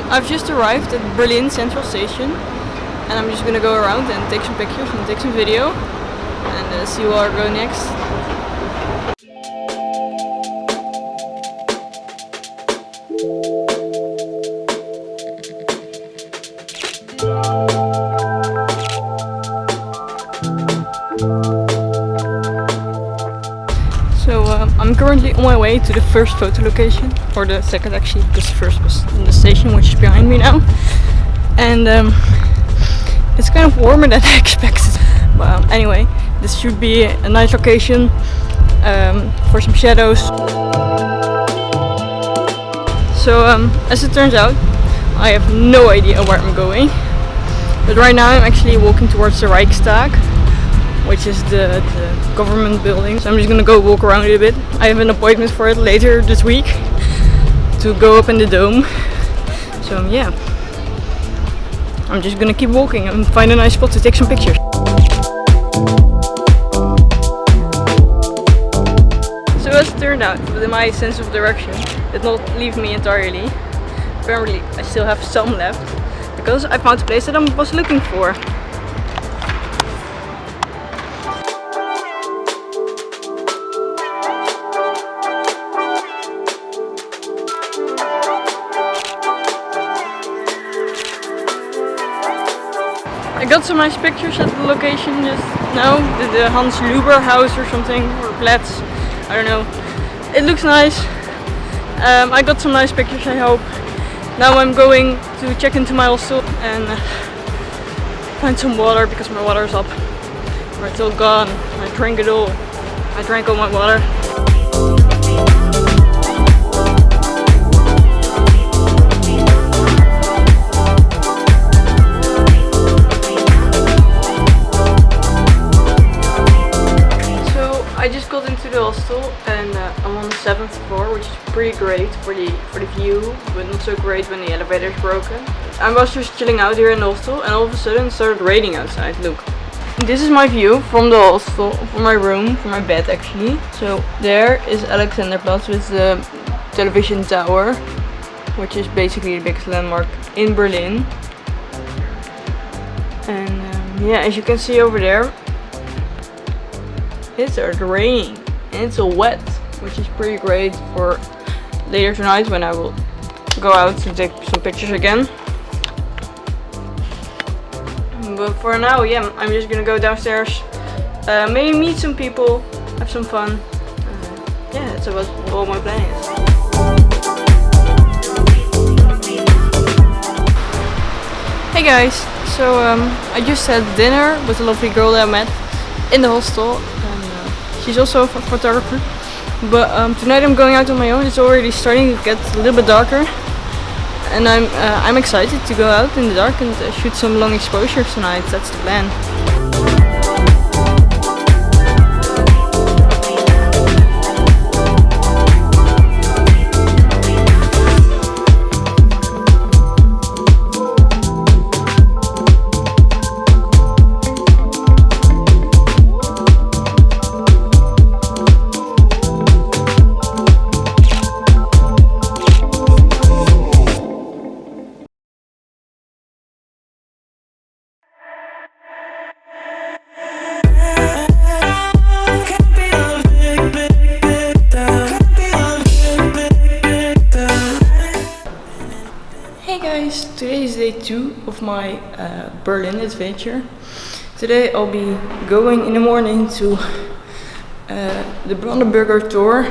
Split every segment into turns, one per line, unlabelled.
I've just arrived at Berlin Central Station, and I'm just gonna go around and take some pictures and take some video and see where I go next. So I'm currently on my way to the first photo location, or the second actually, because the first was in the station, which is behind me now. And it's kind of warmer than I expected. But anyway, this should be a nice location for some shadows. So as it turns out, I have no idea where I'm going. But right now I'm actually walking towards the Reichstag, which is the government building. So I'm just gonna go walk around it a bit. I have an appointment for it later this week to go up in the dome. So yeah, I'm just gonna keep walking and find a nice spot to take some pictures. So as it turned out, with my sense of direction did not leave me entirely. Apparently I still have some left, because I found the place that I was looking for. I got some nice pictures at the location just now, the Hans Luber house or something, or Platz, I don't know. It looks nice. I got some nice pictures, I hope. Now I'm going to check into my hostel and find some water, because my water is up. Or it's all gone. I drank it all. I drank all my water. I just got into the hostel and I'm on the 7th floor, which is pretty great for the view, but not so great when the elevator is broken. I was just chilling out here in the hostel and all of a sudden it started raining outside. Look. This is my view from the hostel, from my room, from my bed actually. So there is Alexanderplatz with the television tower, which is basically the biggest landmark in Berlin. And yeah, as you can see over there, it started raining and it's all wet, which is pretty great for later tonight when I will go out and take some pictures again. But for now, yeah, I'm just gonna go downstairs, maybe meet some people, have some fun. Yeah, that's about all my plan is. Hey guys, so I just had dinner with a lovely girl that I met in the hostel. She's also a photographer, but tonight I'm going out on my own. It's already starting to get a little bit darker, and I'm excited to go out in the dark and shoot some long exposures tonight. That's the plan. Today is day 2 of my Berlin adventure. Today I'll be going in the morning to the Brandenburger Tor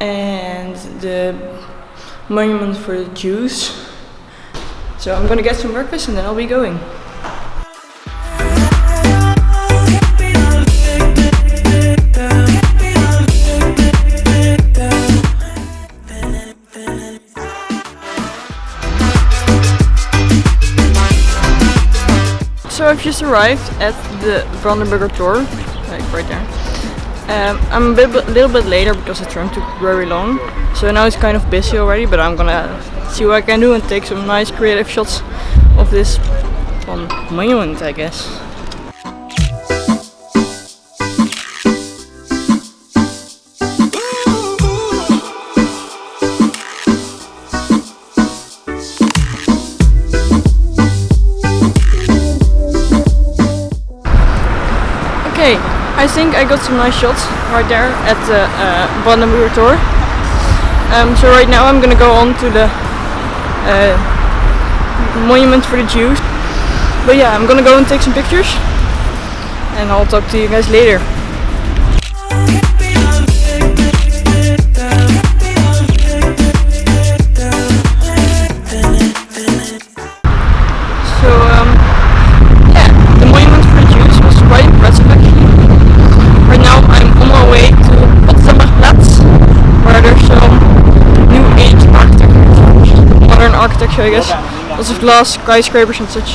and the monument for the Jews. So I'm gonna get some breakfast and then I'll be going. So I've just arrived at the Brandenburger Tor, like right there. I'm a little bit later because the tram took very long. So now it's kind of busy already, but I'm gonna see what I can do and take some nice creative shots of this monument, I guess. think I got some nice shots right there at the Brandenburger Tor. So right now I'm gonna go on to the monument for the Jews. But yeah, I'm gonna go and take some pictures, and I'll talk to you guys later. Architecture, I guess. Lots of glass, skyscrapers and such.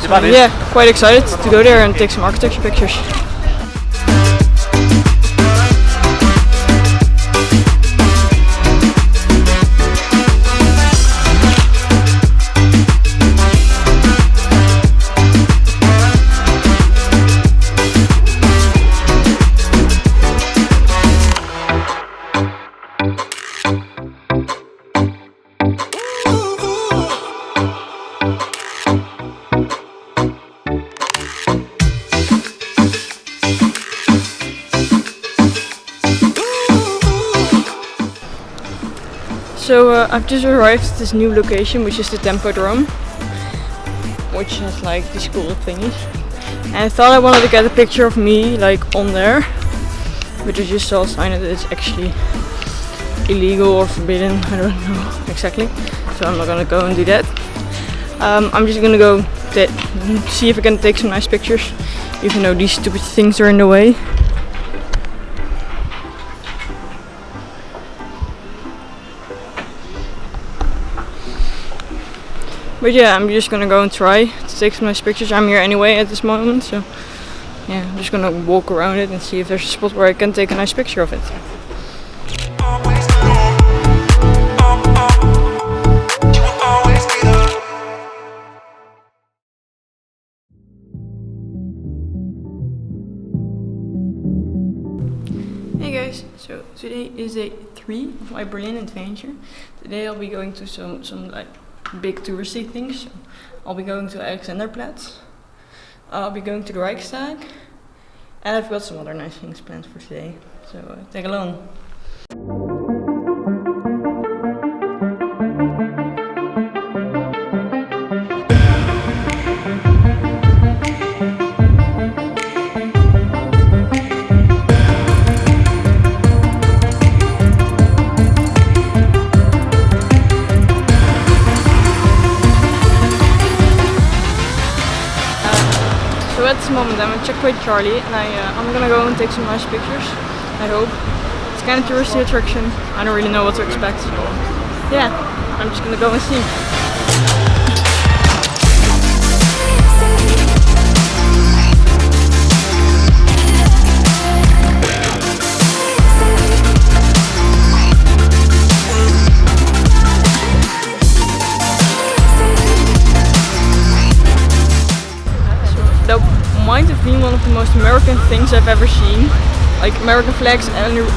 So, yeah, quite excited to go there and take some architecture pictures. So I've just arrived at this new location, which is the Tempodrome, which has like these cool thingies. And I thought I wanted to get a picture of me like on there, but I just saw a sign that it's actually illegal or forbidden. I don't know exactly, so I'm not gonna go and do that. I'm just gonna go see if I can take some nice pictures, even though these stupid things are in the way. But yeah, I'm just gonna go and try to take some nice pictures. I'm here anyway at this moment, so yeah, I'm just gonna walk around it and see if there's a spot where I can take a nice picture of it. Hey guys, so today is day 3 of my Berlin adventure. Today I'll be going to some like big touristy things. So I'll be going to Alexanderplatz, I'll be going to the Reichstag, and I've got some other nice things planned for today, so tag along. So at this moment I'm at Checkpoint Charlie, and I'm gonna go and take some nice pictures, I hope. It's kind of a touristy attraction, I don't really know what to expect, so yeah, I'm just gonna go and see. Might have been one of the most American things I've ever seen. Like American flags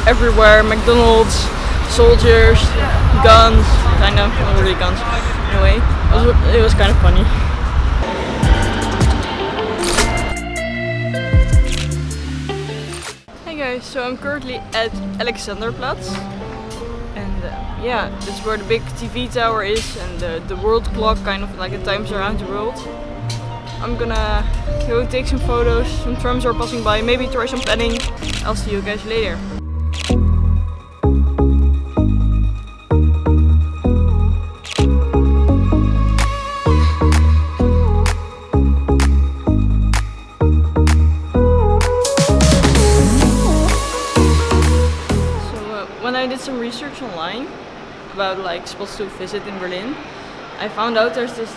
everywhere, McDonald's, soldiers, guns, kind of, not really guns. Anyway, it was kind of funny. Hey guys, so I'm currently at Alexanderplatz, and yeah, that's where the big TV tower is, and the world clock, kind of like the times around the world. I'm gonna go take some photos, some trams are passing by, maybe try some paddling. I'll see you guys later. So when I did some research online about like spots to visit in Berlin, I found out there's this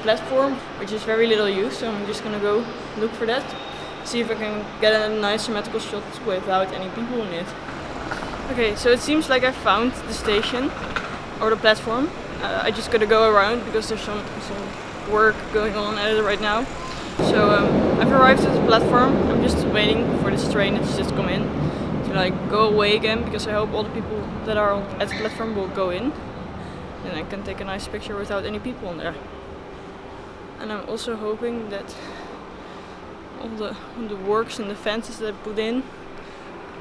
platform which is very little used, so I'm just gonna go look for that, see if I can get a nice symmetrical shot without any people in it. Okay, so it seems like I found the station or the platform. I just gotta go around because there's some work going on at it right now. So I've arrived at the platform. I'm just waiting for this train that's just come in to like go away again, because I hope all the people that are at the platform will go in. And I can take a nice picture without any people in there. And I'm also hoping that all the works and the fences that I put in,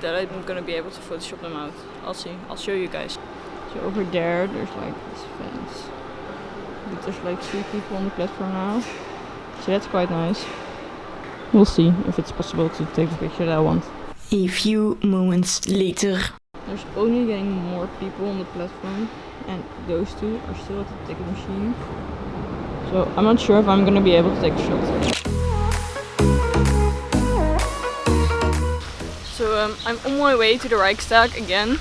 that I'm gonna be able to Photoshop them out. I'll see. I'll show you guys. So over there, there's like this fence. But there's like 3 people on the platform now. So that's quite nice. We'll see if it's possible to take the picture that I want. A few moments later. There's only getting more people on the platform, and those 2 are still at the ticket machine. So I'm not sure if I'm gonna be able to take a shot. So I'm on my way to the Reichstag again,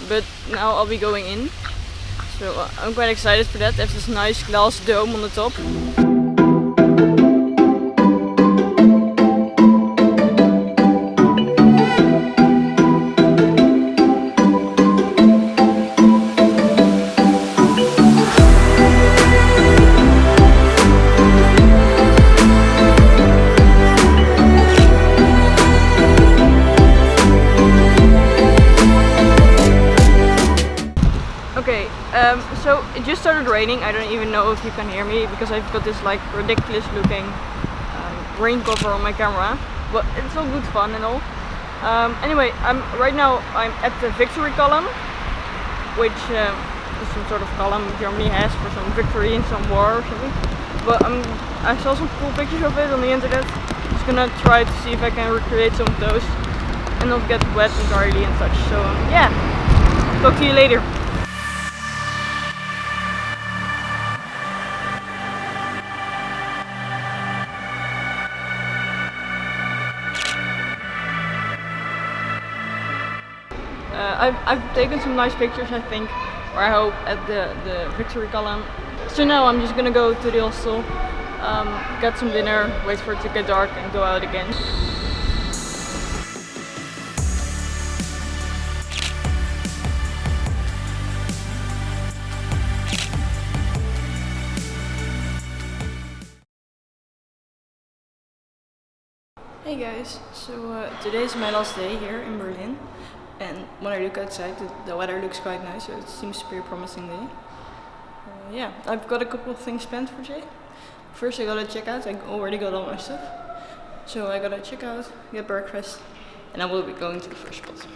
but now I'll be going in. So I'm quite excited for that. There's this nice glass dome on the top. Okay, so it just started raining. I don't even know if you can hear me because I've got this like ridiculous looking rain cover on my camera, but it's all good fun and all. Anyway, right now I'm at the victory column, which is some sort of column Germany has for some victory in some war or something. But I saw some cool pictures of it on the internet. Just gonna try to see if I can recreate some of those and not get wet entirely and such. So yeah, talk to you later. I've taken some nice pictures, I think, or I hope, at the victory column. So now I'm just gonna go to the hostel, get some dinner, wait for it to get dark and go out again. Hey guys, so today's my last day here in Berlin, and when I look outside the weather looks quite nice, so it seems to be a promising day. Yeah, I've got a couple of things planned for today. First I gotta check out, I already got all my stuff. So I gotta check out, get breakfast, and I will be going to the first spot.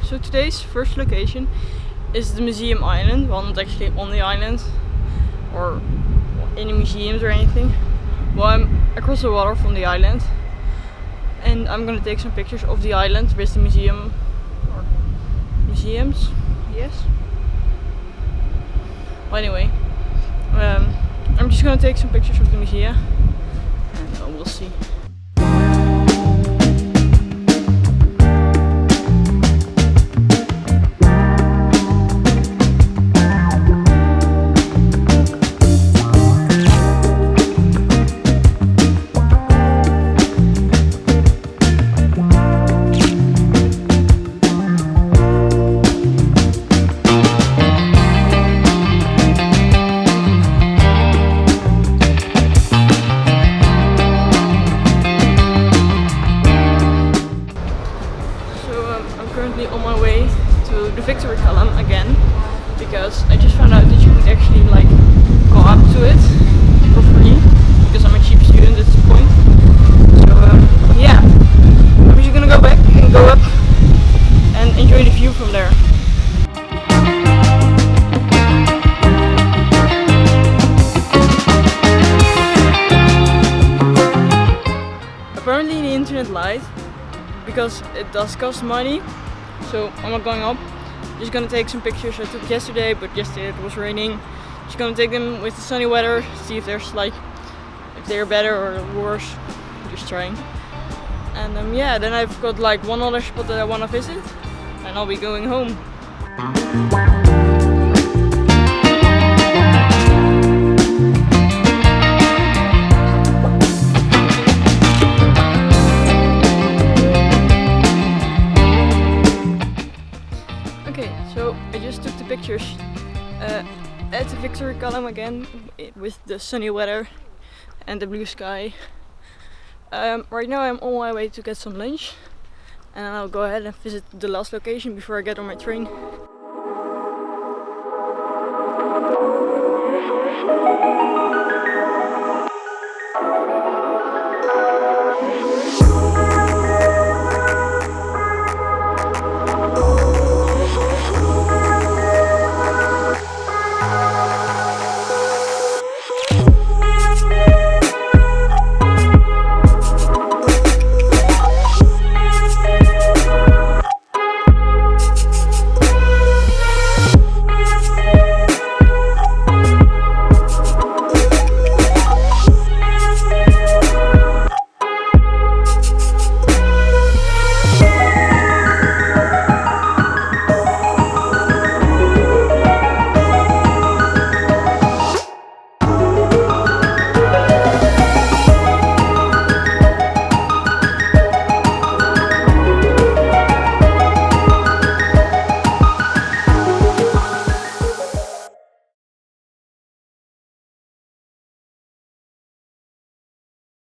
So today's first location is the museum island. Well, not actually on the island or in the museums or anything. Well, I'm across the water from the island, and I'm gonna take some pictures of the island with the museum or museums, yes. Well, anyway, I'm just gonna take some pictures of the museum, and we'll see. On my way to the victory column again, because I just found out that you could actually like go up to it for free, because I'm a cheap student at this point. So yeah, I'm just gonna go back and go up and enjoy the view from there. Apparently the internet lied, because it does cost money. So I'm not going up, just gonna take some pictures I took yesterday, but yesterday it was raining. Just gonna take them with the sunny weather, see if there's like, if they're better or worse, just trying. And yeah, then I've got like one other spot that I wanna visit, and I'll be going home. Okay, so I just took the pictures at the Victory column again with the sunny weather and the blue sky. Right now I'm on my way to get some lunch and then I'll go ahead and visit the last location before I get on my train.